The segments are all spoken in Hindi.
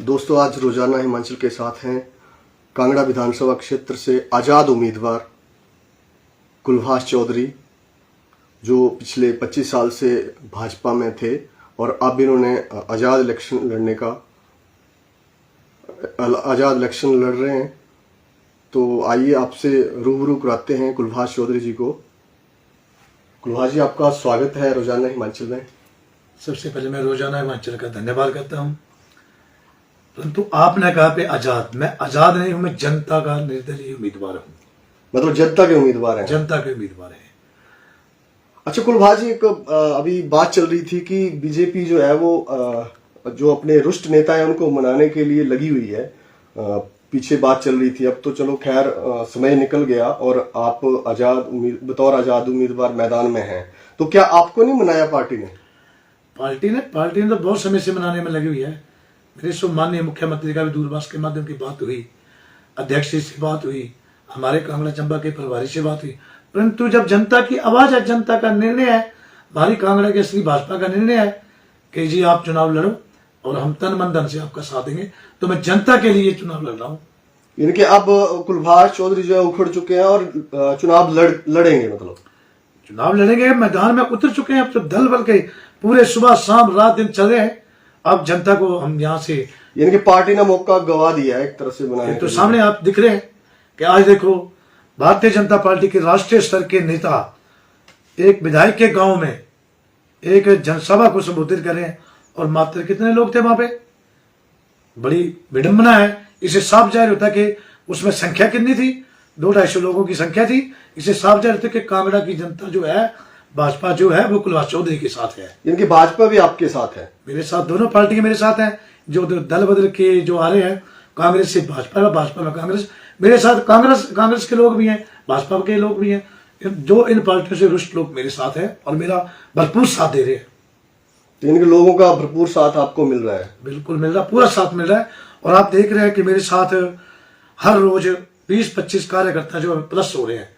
दोस्तों, आज रोजाना हिमाचल के साथ हैं कांगड़ा विधानसभा क्षेत्र से आज़ाद उम्मीदवार कुलभाष चौधरी, जो पिछले 25 साल से भाजपा में थे और अब इन्होंने आज़ाद इलेक्शन लड़ रहे हैं। तो आइए आपसे रूबरू कराते हैं कुलभाष चौधरी जी को। कुलभाष जी, आपका स्वागत है रोजाना हिमाचल में। सबसे पहले मैं रोजाना हिमाचल का धन्यवाद करता हूं। परंतु आपने कहा पे आजाद, मैं आजाद नहीं हूं, मैं जनता का निर्दलीय उम्मीदवार हूं। मतलब जनता के उम्मीदवार हैं? जनता के उम्मीदवार हैं। अच्छा कुलभाष जी, एक अभी बात चल रही थी कि बीजेपी जो है वो जो अपने रुष्ट नेता है उनको मनाने के लिए लगी हुई है। पीछे बात चल रही थी, अब तो चलो खैर समय निकल गया और आप बतौर आजाद उम्मीदवार मैदान में हैं। तो क्या आपको नहीं मनाया पार्टी ने? पार्टी ने तो बहुत समय से मनाने में लगी हुई है। मेरे से माननीय मुख्यमंत्री का भी दूरभाष के माध्यम की बात हुई, अध्यक्ष जी से बात हुई, हमारे कांगड़ा चंबा के प्रभारी से बात हुई। परंतु जब जनता की आवाज है, जनता का निर्णय है, हमारी कांगड़ा के श्री भाजपा का निर्णय है कि जी आप चुनाव लड़ो और हम तन मन धन से आपका साथ देंगे, तो मैं जनता के लिए चुनाव लड़ रहा हूँ। यानी कि अब कुलभाष चौधरी जो है उखड़ चुके हैं और चुनाव लड़ेंगे, मतलब चुनाव लड़ेंगे, मैदान में उतर चुके हैं। अब तो दल बल के पूरे सुबह शाम रात दिन चल रहे हैं। अब जनता को हम यहाँ से, यानी कि पार्टी ने मौका गवा दिया है एक तरह से बनाने तो सामने आप दिख रहे हैं कि आज देखो भारतीय जनता पार्टी के राष्ट्रीय स्तर के नेता एक विधायक के गांव में एक जनसभा को संबोधित कर रहे हैं और मात्र कितने लोग थे वहां पे? बड़ी विडंबना है। इसे साफ जाहिर होता कि उसमें संख्या कितनी थी, 200-250 लोगों की संख्या थी। इसे साफ जाहिर होता कि कांगड़ा की जनता जो है, भाजपा जो है वो कुलभाष चौधरी के साथ है। इनकी भाजपा भी आपके साथ है? मेरे साथ, दोनों पार्टी मेरे साथ हैं। जो दल बदल के जो आ रहे हैं, कांग्रेस से भाजपा, भाजपा में कांग्रेस, मेरे साथ कांग्रेस के लोग भी हैं, भाजपा के लोग भी हैं। जो इन पार्टियों से रुष्ट लोग मेरे साथ हैं और मेरा भरपूर साथ दे रहे हैं। तो इनके लोगों का भरपूर साथ आपको मिल रहा है? बिल्कुल मिल रहा, पूरा साथ मिल रहा है। और आप देख रहे हैं कि मेरे साथ हर रोज 20-25 कार्यकर्ता जो प्लस हो रहे हैं।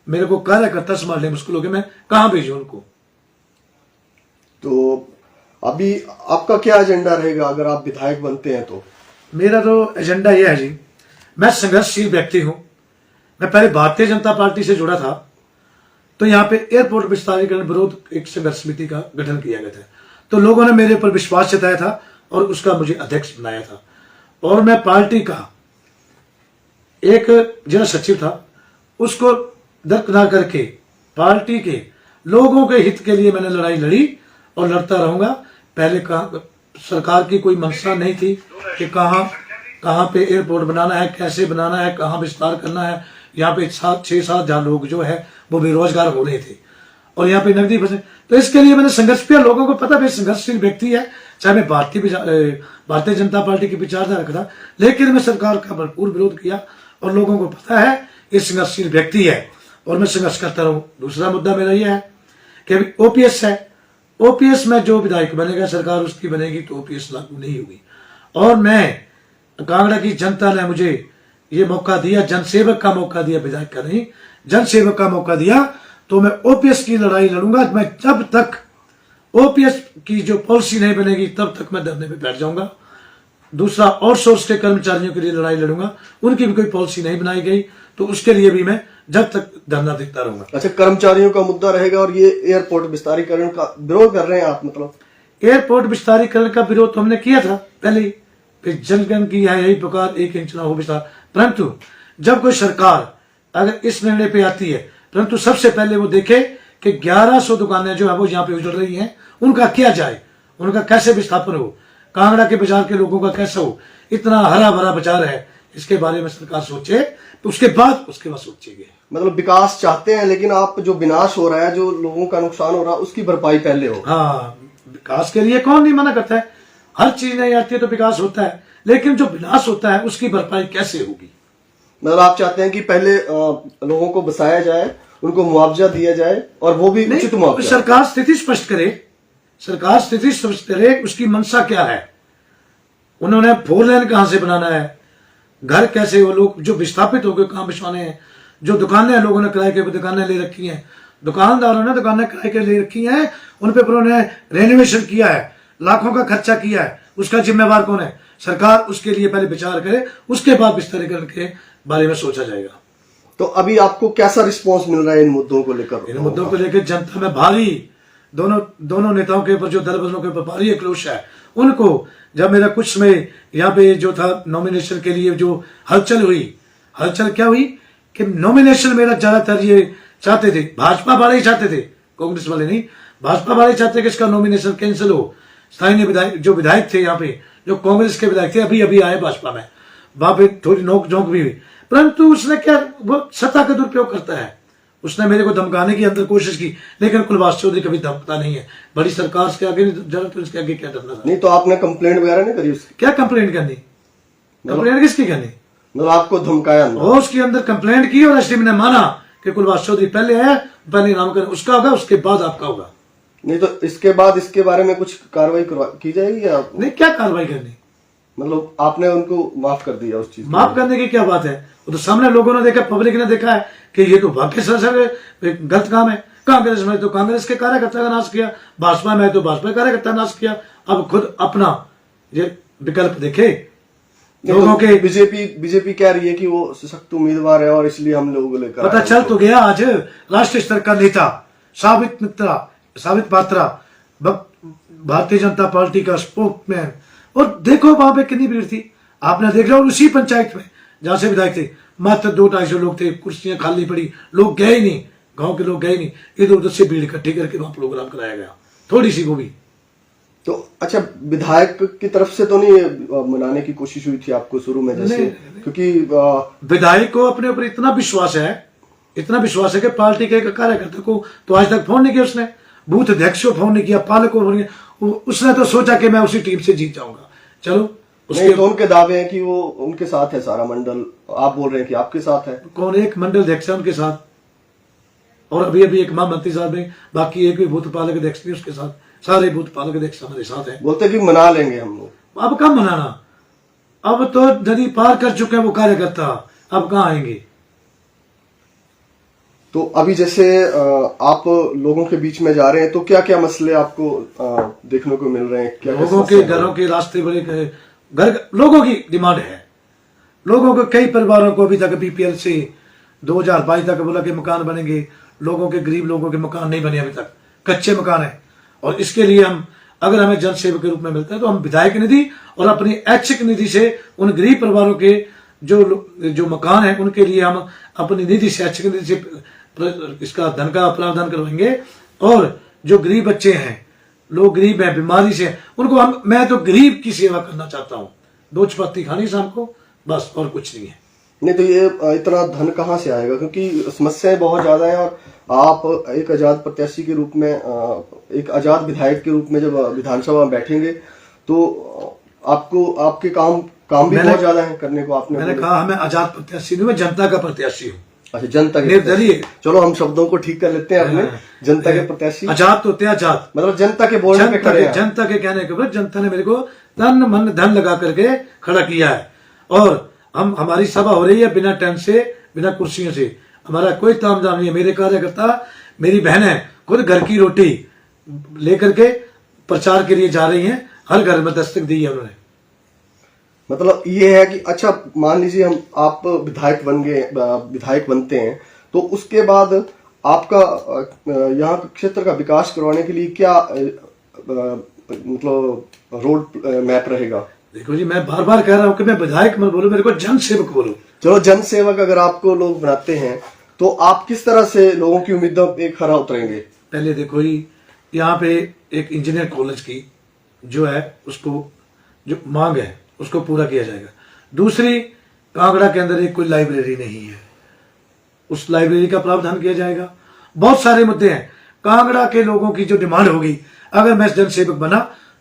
मेरे को कार्यकर्ता संभालने मुश्किल हो गया, मैं कहां भेजूं उनको। तो अभी आपका क्या एजेंडा रहेगा अगर आप विधायक बनते हैं तो? मेरा तो एजेंडा यह है जी, मैं संघर्षशील व्यक्ति हूं। मैं पहले भारतीय जनता पार्टी से जुड़ा था, तो यहाँ पे एयरपोर्ट विस्तारीकरण विरोध एक संघर्ष समिति का गठन किया गया था। तो लोगों ने मेरे पर विश्वास जताया था और उसका मुझे अध्यक्ष बनाया था। और मैं पार्टी का एक जिला सचिव था, उसको दरकिनार करके पार्टी के लोगों के हित के लिए मैंने लड़ाई लड़ी और लड़ता रहूंगा। पहले सरकार की कोई मंशा नहीं थी कि कहाँ पे एयरपोर्ट बनाना है, कैसे बनाना है, कहाँ विस्तार करना है। यहाँ पे 6-7 हजार लोग जो है वो बेरोजगार हो रहे थे और यहाँ पे नकदी फंसे। तो इसके लिए मैंने संघर्ष किया। लोगों को पता मैं संघर्षशील व्यक्ति है, चाहे मैं भारतीय जनता पार्टी की विचारधारा रखा था, लेकिन मैं सरकार का भरपूर विरोध किया और लोगों को पता है ये संघर्षशील व्यक्ति है और मैं संघर्ष करता रहूं। दूसरा मुद्दा मेरा यह है कि अभी ओपीएस है, ओपीएस में जो विधायक बनेगा, सरकार उसकी बनेगी तो ओपीएस लागू नहीं होगी। और मैं, कांगड़ा की जनता ने मुझे ये मौका दिया, जनसेवक का मौका दिया, विधायक का नहीं, जनसेवक का मौका दिया, तो मैं ओपीएस की लड़ाई लड़ूंगा। मैं जब तक ओपीएस की जो पॉलिसी नहीं बनेगी तब तक मैं धरने पे बैठ जाऊंगा। दूसरा, आउटसोर्स के कर्मचारियों के लिए लड़ाई लड़ूंगा। उनकी भी कोई पॉलिसी नहीं बनाई गई तो उसके लिए भी मैं जब तक धरना देता रहूंगा। अच्छा, कर्मचारियों का मुद्दा रहेगा। और ये एयरपोर्ट विस्तारीकरण का विरोध कर रहे हैं आप? मतलब एयरपोर्ट विस्तारीकरण का विरोध तो हमने किया था पहले ही, फिर जनगण की है यही पुकार, 1 इंच ना हो विस्तार। परंतु जब कोई सरकार अगर इस निर्णय पे आती है, परंतु सबसे पहले वो देखे कि 1100 दुकानें जो है वो यहाँ पे उजड़ रही हैं, उनका क्या जाए, उनका कैसे विस्थापन हो, कांगड़ा के बाजार के लोगों का कैसा हो। इतना हरा भरा बाजार है, इसके बारे में सरकार सोचे तो उसके बाद सोचेंगे। मतलब विकास चाहते हैं, लेकिन आप जो विनाश हो रहा है, जो लोगों का नुकसान हो रहा है, उसकी भरपाई पहले हो। हाँ, विकास के लिए कौन नहीं मना करता है। हर चीज नहीं आती है तो विकास होता है, लेकिन जो विनाश होता है उसकी भरपाई कैसे होगी। मतलब आप चाहते हैं कि पहले लोगों को बसाया जाए, उनको मुआवजा दिया जाए और वो भी उचित मुआवजा। सरकार स्थिति स्पष्ट करे, सरकार स्थिति स्पष्ट करे उसकी मंशा क्या है। उन्होंने 4 लेन कहां से बनाना है, घर कैसे, वो लोग जो विस्थापित हो गए कहां बिछवाने हैं, जो दुकानें लोगों ने किराए के दुकानें ले रखी हैं, दुकानदारों ने दुकानें किराए के ले रखी हैं, उन पे उन्होंने रेनोवेशन किया है। लाखों का खर्चा किया है, उसका जिम्मेवार कौन है? सरकार उसके लिए पहले विचार करे, उसके बाद विस्तारीकरण के बारे में सोचा जाएगा। तो अभी आपको कैसा रिस्पांस मिल रहा है इन मुद्दों को लेकर? इन मुद्दों को लेकर जनता में भारी, दोनों नेताओं के ऊपर, जो दल बदलों के ऊपर भारी आक्रोश है। उनको जब मेरा कुछ समय यहाँ पे जो था नॉमिनेशन के लिए जो हलचल हुई, हलचल क्या हुई कि नॉमिनेशन मेरा ज्यादातर ये चाहते थे, भाजपा वाले ही चाहते थे, कांग्रेस वाले नहीं, भाजपा वाले चाहते कि इसका नॉमिनेशन कैंसिल हो। स्थानीय विधायक, जो विधायक थे यहाँ पे, जो कांग्रेस के विधायक थे, अभी अभी आए भाजपा में, वहां पे थोड़ी नोक झोंक भी हुई, परंतु उसने क्या, वो सत्ता का दुरुपयोग करता है। उसने मेरे को धमकाने की अंदर कोशिश की, लेकिन कुलवास चौधरी कभी धमकता नहीं है। बड़ी सरकार के आगे जरा, तो इसके आगे क्या डरना था? नहीं तो आपने कंप्लेंट वगैरह नहीं करी उसकी? क्या कंप्लेंट करनी? कंप्लेंट किसकी करनी? मतलब आपको धमकाया? वो उसके अंदर कंप्लेंट की और एसडीएम ने माना कि कुलवास चौधरी पहले है, पहले नामकरण उसका होगा, उसके बाद आपका होगा। नहीं तो इसके बाद इसके बारे में कुछ कार्रवाई की जाएगी या? नहीं, क्या कार्रवाई करनी? मतलब आपने उनको माफ कर दिया उस चीज? माफ करने की क्या बात है? वो तो सामने लोगों ने देखा, पब्लिक ने देखा है कि ये तो वाकई सर गलत काम है। कांग्रेस में तो कांग्रेस के कार्यकर्ता का नाश किया, भाजपा में तो भाजपा कार्यकर्ता नाश किया। अब खुद अपना ये विकल्प देखे लोगों के। बीजेपी कह रही है कि वो सशक्त उम्मीदवार है और इसलिए हम लोगों को लेकर पता चल तो गया आज, राष्ट्रीय स्तर का नेता साबित पात्रा, भारतीय जनता पार्टी का स्पोक्समैन, और देखो वहां पे कितनी भीड़ थी, आपने देख लिया। और उसी पंचायत में जहां से विधायक थे, मात्र 200-250 लोग थे, कुर्सियां खाली पड़ी, लोग गए ही नहीं, गांव के लोग गए नहीं, इधर उधर से भीड़ इकट्ठी करके वहां प्रोग्राम कराया गया, थोड़ी सी वो भी। तो अच्छा, विधायक की तरफ से तो नहीं मनाने की कोशिश हुई थी आपको शुरू में जैसे? नहीं। क्योंकि विधायक को अपने ऊपर इतना विश्वास है कि पार्टी के कार्यकर्ता को तो आज तक फोन नहीं किया उसने, बूथ अध्यक्ष को फोन नहीं किया, पालक को फोन नहीं किया। उसने तो सोचा कि मैं उसी टीम से जीत जाऊंगा। चलो, उसके तो उनके दावे हैं कि वो उनके साथ है सारा मंडल, आप बोल रहे हैं कि आपके साथ है। कौन? एक मंडल अध्यक्ष है उनके साथ, और अभी अभी एक महामंत्री साहब ने, बाकी एक भी बूथ पालक अध्यक्ष नहीं उसके साथ, सारे बूथ पालक अध्यक्ष हमारे साथ है। बोलते कि मना लेंगे हम लोग। अब कब मनाना? अब तो नदी पार कर चुके हैं वो कार्यकर्ता, अब कहाँ आएंगे? तो अभी जैसे आप लोगों के बीच में जा रहे हैं, तो क्या क्या मसले आपको देखने को मिल रहे हैं? क्या लोगों के घरों के रास्ते बड़े, घर लोगों की डिमांड है। लोगों को, कई परिवारों को अभी तक बीपीएल से 2022 तक बोला कि मकान बनेंगे, लोगों के, गरीब लोगों के मकान नहीं बने अभी तक, कच्चे मकान है। और इसके लिए हम, अगर हमें जन सेवक के रूप में मिलता है तो हम विधायक निधि और अपनी ऐच्छिक निधि से उन गरीब परिवारों के जो मकान है उनके लिए हम अपनी निधि से, ऐच्छिक निधि से इसका धन का प्रावधान करवाएंगे। और जो गरीब बच्चे हैं, लोग गरीब हैं, बीमारी से, उनको मैं तो गरीब की सेवा करना चाहता हूँ। 2 चपाती खानी शाम को, बस, और कुछ नहीं है। नहीं तो ये इतना धन कहाँ से आएगा? क्योंकि समस्याएं बहुत ज्यादा है, और आप एक आजाद प्रत्याशी के रूप में, एक आजाद विधायक के रूप में जब विधानसभा में बैठेंगे तो आपको, आपके काम भी बहुत ज्यादा है करने को। मैंने कहा मैं आजाद प्रत्याशी नहीं, मैं जनता का प्रत्याशी हूँ। अच्छा, जनता के निर्दलीय। चलो हम शब्दों को ठीक कर लेते हैं अपने। जनता के प्रत्याशी, आजाद तो होते हैं, आजाद मतलब जनता के बोलने पे खड़े हैं। जनता के कहने के ऊपर जनता ने मेरे को तन मन धन लगा करके खड़ा किया है। और हमारी सभा हो रही है बिना टेंट से, बिना कुर्सियों से, हमारा कोई तामझाम नहीं है। मेरे कार्यकर्ता, मेरी बहनें खुद घर की रोटी लेकर के प्रचार के लिए जा रही हैं, हर घर में दस्तक दी है उन्होंने। मतलब ये है कि अच्छा, मान लीजिए आप विधायक बनते हैं, तो उसके बाद आपका यहाँ क्षेत्र का विकास करवाने के लिए क्या मतलब रोड मैप रहेगा? देखो जी, मैं बार बार कह रहा हूँ कि मैं विधायक मत बोलो, मेरे को जन सेवक बोलो। चलो, जन सेवक अगर आपको लोग बनाते हैं तो आप किस तरह से लोगों की उम्मीदों पे खरा उतरेंगे? पहले देखो जी, यहाँ पे एक इंजीनियर कॉलेज की जो है, उसको जो मांग है उसको पूरा किया जाएगा। दूसरी, कांगड़ा के अंदर एक कोई लाइब्रेरी नहीं है, उस लाइब्रेरी का प्रावधान किया जाएगा। बहुत सारे मुद्दे हैं। कांगड़ा के लोगों की जो डिमांड होगी, अगर मैं जन सेवक बना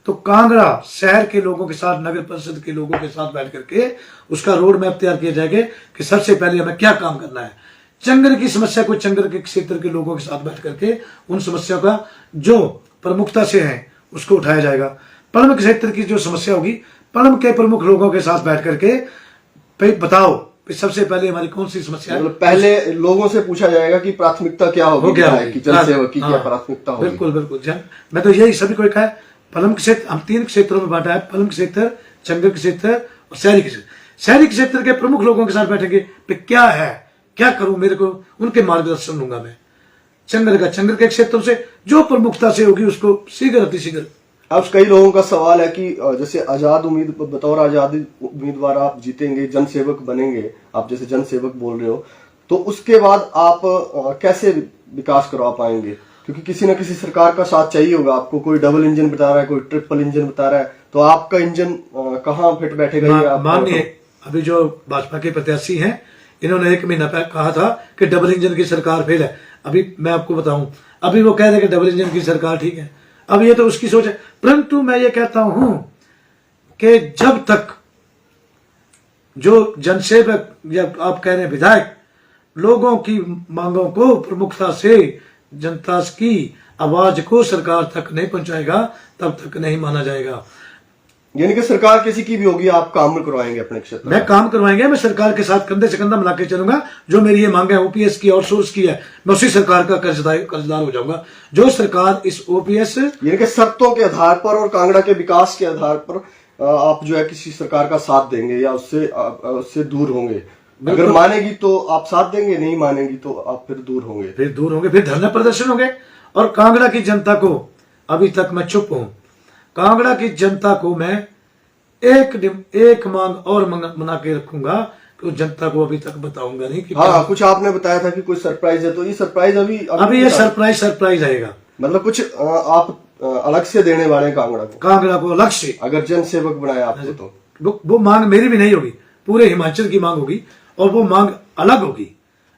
तो कांगड़ा शहर के लोगों के साथ, नगर परिषद के लोगों के साथ बैठ करके उसका रोड मैप तैयार किया जाएगा कि सबसे पहले हमें क्या काम करना है। चंगर की समस्या को चंगर के क्षेत्र के लोगों के साथ बैठ करके उन समस्या का जो प्रमुखता से है उसको उठाया जाएगा। पलम क्षेत्र की जो समस्या होगी, पलम के प्रमुख लोगों के साथ बैठ करके बताओ सबसे पहले हमारी कौन सी समस्या है। मतलब पहले लोगों से पूछा जाएगा कि प्राथमिकता क्या होगी, जन सेवक की क्या प्राथमिकता होगी। बिल्कुल बिल्कुल, मैं तो यही सभी को कहा है, पलम क्षेत्र हम 3 क्षेत्रों में बांटा है, पलम क्षेत्र, चंगर क्षेत्र और शहरी क्षेत्र। शहरी क्षेत्र के प्रमुख लोगों के साथ बैठेंगे, पे क्या है, क्या करूं, मेरे को उनके मार्गदर्शन लूंगा मैं। चंगर के क्षेत्र से जो प्रमुखता से होगी उसको शीघ्र अतिशीघ्र। अब कई लोगों का सवाल है कि जैसे बतौर आजादी उम्मीदवार आप जीतेंगे, जनसेवक बनेंगे, आप जैसे जनसेवक बोल रहे हो, तो उसके बाद आप कैसे विकास करवा पाएंगे? क्योंकि किसी न किसी सरकार का साथ चाहिए होगा आपको। कोई डबल इंजन बता रहा है, कोई ट्रिपल इंजन बता रहा है, तो आपका इंजन कहाँ फिट बैठेगा? ये माननीय अभी जो भाजपा के प्रत्याशी हैं, इन्होंने 1 महीना पहले कहा था कि डबल इंजन की सरकार फेल है। अभी मैं आपको बताऊं, अभी वो कह रहे कि डबल इंजन की सरकार ठीक है। अब ये तो उसकी सोच है, परंतु मैं ये कहता हूं कि जब तक जो जनसेवक या आप कह रहे हैं विधायक लोगों की मांगों को प्रमुखता से, जनता की आवाज को सरकार तक नहीं पहुंचाएगा, तब तक नहीं माना जाएगा। यानी कि सरकार किसी की भी होगी, आप काम करवाएंगे अपने क्षेत्र में? मैं काम करवाएंगे, मैं सरकार के साथ कंधे से कंधा मिला के चलूंगा। जो मेरी ये मांग है ओपीएस की और सोर्स की है, मैं उसी सरकार का कर्जदार हो जाऊंगा। जो सरकार इस ओपीएस यानी कि शर्तों के आधार पर और कांगड़ा के विकास के आधार पर आप जो है किसी सरकार का साथ देंगे या उससे दूर होंगे। अगर मानेगी तो आप साथ देंगे, नहीं मानेगी तो आप फिर दूर होंगे। फिर धरना प्रदर्शन होंगे। और कांगड़ा की जनता को, अभी तक मैं चुप हूं, कांगड़ा की जनता को मैं एक मांग और मना के रखूंगा कि जनता को अभी तक बताऊंगा नहीं कि हाँ, कुछ आपने बताया था कि कोई सरप्राइज है, तो ये सरप्राइज अभी ये सरप्राइज आएगा। मतलब कुछ आप अलग से देने वाले हैं कांगड़ा को अलग से, अगर जनसेवक बनाया आपको तो वो मांग मेरी भी नहीं होगी, पूरे हिमाचल की मांग होगी और वो मांग अलग होगी।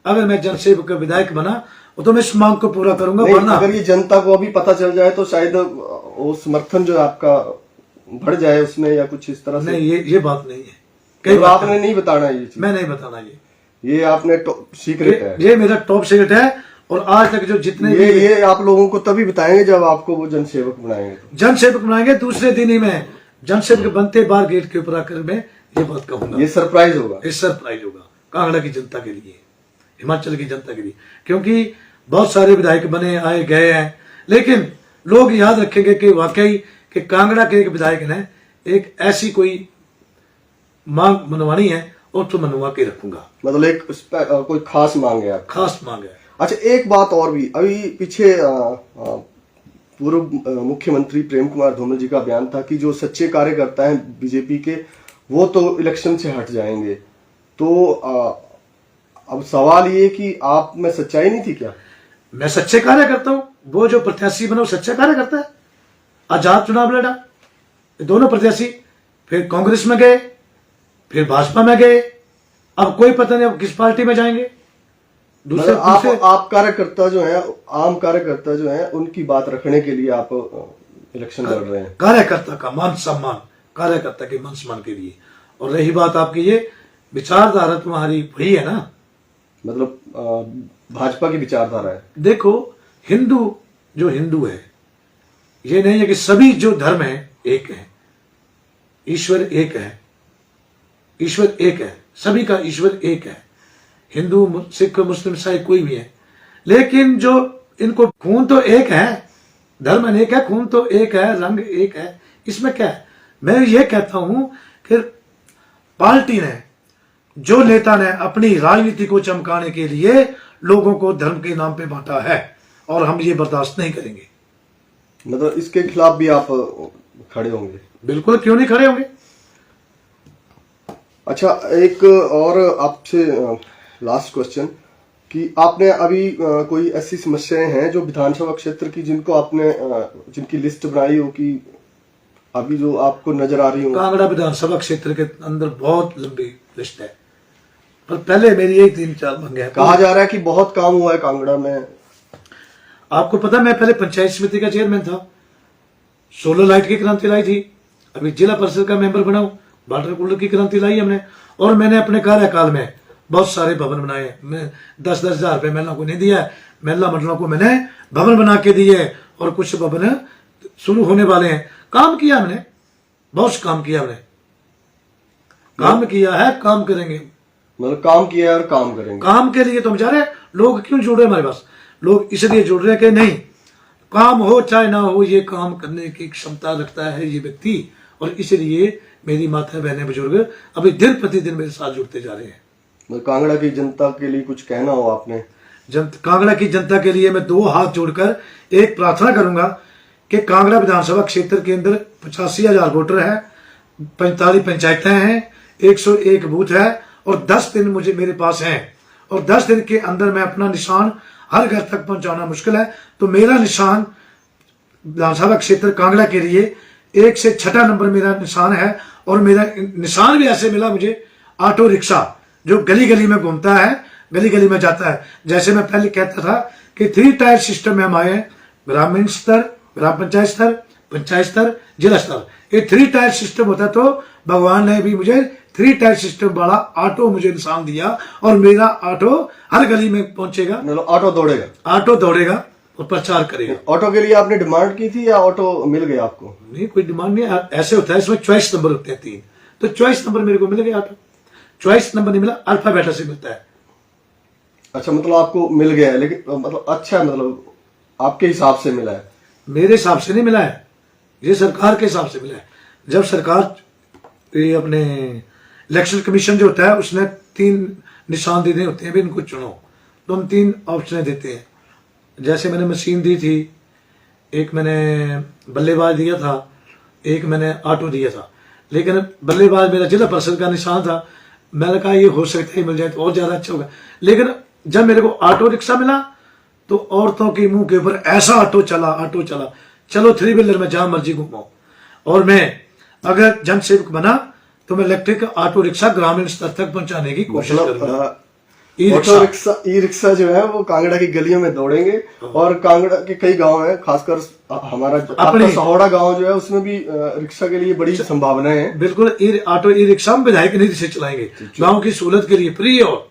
अगर मैं जनसेवक का विधायक बना तो मैं इस मांग को पूरा करूंगा। वरना अगर ये जनता को अभी पता चल जाए तो शायद वो समर्थन जो आपका बढ़ जाए उसमें, या कुछ इस तरह से। नहीं, ये बात नहीं है। कई बात आपने नहीं बताना ये चीज। मैं नहीं बताना ये आपने सीक्रेट है। ये मेरा टॉप सीक्रेट है। और आज तक जो जितने ये आप लोगों को तभी बताएंगे जब आपको वो जनसेवक बनाएंगे। जनसेवक बनाएंगे, दूसरे दिन ही मैं जनसेवक बनते बार गेट के ऊपर आकर मैं ये बात कहूंगा। ये सरप्राइज होगा। ये सरप्राइज होगा कांगड़ा की जनता के लिए, हिमाचल की जनता के लिए। क्योंकि बहुत सारे विधायक बने, आए गए हैं, लेकिन लोग याद रखेंगे कि वाकई कि कांगड़ा के एक विधायक ने एक ऐसी कोई मांग मनवानी है और तो मनवा के रखूंगा। मतलब एक कोई खास मांग है, खास मांग है। अच्छा, एक बात और भी, अभी पीछे पूर्व मुख्यमंत्री प्रेम कुमार धूमल जी का बयान था कि जो सच्चे कार्यकर्ता हैं बीजेपी के, वो तो इलेक्शन से हट जाएंगे। तो अब सवाल ये कि आप में सच्चाई नहीं थी क्या? मैं सच्चे कार्य करता हूं। वो जो प्रत्याशी बना वो सच्चा कार्य करता है, आजाद चुनाव लड़ा। दोनों प्रत्याशी फिर कांग्रेस में गए, फिर भाजपा में गए, अब कोई पता नहीं अब किस पार्टी में जाएंगे। दूसरे आप कार्यकर्ता जो है, आम कार्यकर्ता जो है, उनकी बात रखने के लिए आप इलेक्शन लड़ रहे हैं। कार्यकर्ता का मान सम्मान, कार्यकर्ता के मान सम्मान के लिए। और रही बात आपकी ये विचारधारा तुम्हारी वही है ना, मतलब भाजपा की विचारधारा है। देखो, हिंदू जो हिंदू है, ये नहीं है कि सभी जो धर्म है एक है, ईश्वर एक है, ईश्वर एक है, सभी का ईश्वर एक है। हिंदू, सिख, मुस्लिम, ईसाई कोई भी है, लेकिन जो इनको खून तो एक है, धर्म अनेक है, खून तो एक है, रंग एक है, इसमें क्या है? मैं ये कहता हूं कि पार्टी ने, जो नेता ने अपनी राजनीति को चमकाने के लिए लोगों को धर्म के नाम पे बांटा है, और हम ये बर्दाश्त नहीं करेंगे। मतलब इसके खिलाफ भी आप खड़े होंगे? बिल्कुल, क्यों नहीं खड़े होंगे। अच्छा, एक और आपसे लास्ट क्वेश्चन कि आपने अभी कोई ऐसी समस्याएं हैं जो विधानसभा क्षेत्र की, जिनको आपने जिनकी लिस्ट बनाई हो कि अभी जो आपको नजर आ रही हो? कांगड़ा विधानसभा क्षेत्र के अंदर बहुत लंबी लिस्ट है, पर पहले मेरी यही 3-4 मांगे हैं। कहा जा रहा है कि बहुत काम हुआ है कांगड़ा में। आपको पता, मैं पहले पंचायत समिति का चेयरमैन था, सोलर लाइट की क्रांति लाई थी। अभी जिला परिषद का मेंबर बना हूं, वाटर कूलर की क्रांति लाई हमने। और मैंने अपने कार्यकाल में बहुत सारे भवन बनाए। मैं 10-10 हजार रुपये महिला को नहीं दिया है, महिला मंडलों को मैंने भवन बना के दिए, और कुछ भवन शुरू होने वाले हैं। काम किया हमने, बहुत काम किया हमने, काम किया है, काम करेंगे। मतलब काम किया है और काम करेंगे। काम के लिए तो हम जा रहे हैं। लोग क्यों जुड़ रहे हैं हमारे पास? लोग इसलिए जुड़ रहे हैं कि नहीं, काम हो चाहे ना हो, ये काम करने की क्षमता रखता है ये व्यक्ति, और इसलिए मेरी माता बहने बुजुर्ग अभी दिन प्रतिदिन मेरे साथ जुड़ते जा रहे हैं। मतलब कांगड़ा की जनता के लिए कुछ कहना हो आपने? कांगड़ा की जनता के लिए मैं दो हाथ जोड़कर एक प्रार्थना करूंगा कि कांगड़ा विधानसभा क्षेत्र के अंदर 85,000 वोटर है, 45 पंचायतें हैं, 101 बूथ है, और 10 दिन मुझे मेरे पास हैं, और 10 दिन के अंदर मैं अपना निशान हर घर तक पहुंचाना मुश्किल है। तो मेरा निशान विधानसभा क्षेत्र कांगड़ा के लिए 1 से 6 नंबर मेरा निशान है, और मेरा निशान भी ऐसे मिला मुझे, ऑटो रिक्शा जो गली गली में घूमता है, गली गली में जाता है। जैसे मैं पहले कहता था कि 3 टायर सिस्टम में हम आए हैं, ग्रामीण स्तर, ग्राम पंचायत स्तर, पंचायत स्तर, जिला स्तर। ये 3 टायर सिस्टम होता तो भगवान ने भी मुझे 3 टायर सिस्टम वाला ऑटो मुझे निशान दिया, और मेरा ऑटो हर गली में पहुंचेगा, मतलब ऑटो दौड़ेगा? ऑटो दौड़ेगा और प्रचार करेगा। ऑटो के लिए आपने डिमांड की थी या ऑटो मिल गया आपको? नहीं, कोई डिमांड नहीं। ऐसे होता है, इसमें चॉइस नंबर होते हैं 3, तो चॉइस नंबर मेरे को मिल गया ऑटो। चॉइस नंबर नहीं मिला, अल्फाबेटा से मिलता है। अच्छा, मतलब आपको मिल गया है, लेकिन मतलब अच्छा, मतलब आपके हिसाब से मिला है? मेरे हिसाब से नहीं मिला है, ये सरकार के हिसाब से मिला है। जब सरकार ये अपने इलेक्शन कमीशन जो होता है उसने 3 निशान देने होते हैं, भी इनको चुनो, तो हम 3 ऑप्शन देते हैं। जैसे मैंने मशीन दी थी, एक मैंने बल्लेबाज दिया था, एक मैंने ऑटो दिया था, लेकिन बल्लेबाज मेरा जिला परिषद का निशान था। मैंने कहा ये हो सकता है मिल जाए तो और ज्यादा अच्छा होगा, लेकिन जब मेरे को ऑटो रिक्शा मिला तो औरतों के मुंह के ऊपर ऐसा ऑटो चला, चलो 3 व्हीलर में जहां मर्जी घुमाओ। और मैं अगर जनसेवक बना तो मैं इलेक्ट्रिक ऑटो रिक्शा ग्रामीण स्तर तक पहुंचाने की कोशिश करूंगा। ऑटो रिक्शा, ई रिक्शा जो है वो कांगड़ा की गलियों में दौड़ेंगे, और कांगड़ा के कई गांव हैं, खासकर हमारा अपना सहोड़ा गांव जो है उसमें भी रिक्शा के लिए बड़ी संभावनाएं हैं। बिल्कुल, ई रिक्शा हम विधायक निधि से चलाएंगे, गाँव की सहूलत के लिए फ्री, और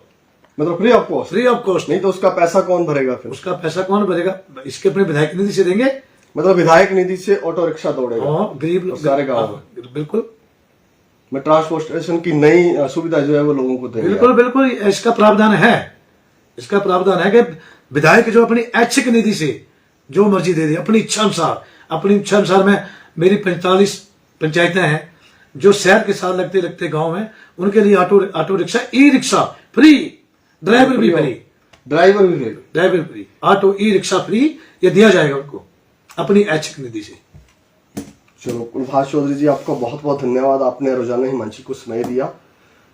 मतलब free of cost? Free of cost. नहीं तो उसका पैसा कौन भरेगा फिर? उसका पैसा कौन भरेगा? इसके अपने विधायक निधि से देंगे। मतलब विधायक निधि से ऑटो रिक्शा दौड़ेगा गरीब लोग सारे गाँव? बिल्कुल, में ट्रांसपोर्टेशन की नई सुविधा जो है वो लोगों को देंगे? बिल्कुल बिल्कुल, इसका प्रावधान है। इसका प्रावधान है कि विधायक जो अपनी ऐच्छिक निधि से जो मर्जी दे दे, अपनी इच्छा अनुसार मैं, मेरी 45 पंचायतें हैं जो शहर के साथ लगते गांव हैं, उनके लिए auto rickshaw, E rickshaw free, driver भी free, auto E rickshaw free, ये दिया जाएगा उनको अपनी ऐच्छिक निधि से। चलो, कुलभाष चौधरी जी, आपका बहुत बहुत धन्यवाद। आपने रोजाना हिमांचल को समय दिया,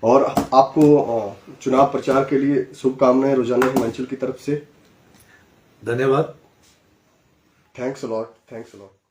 और आपको चुनाव प्रचार के लिए शुभकामनाएं रोजाना हिमांचल की तरफ से। धन्यवाद। Thanks a lot.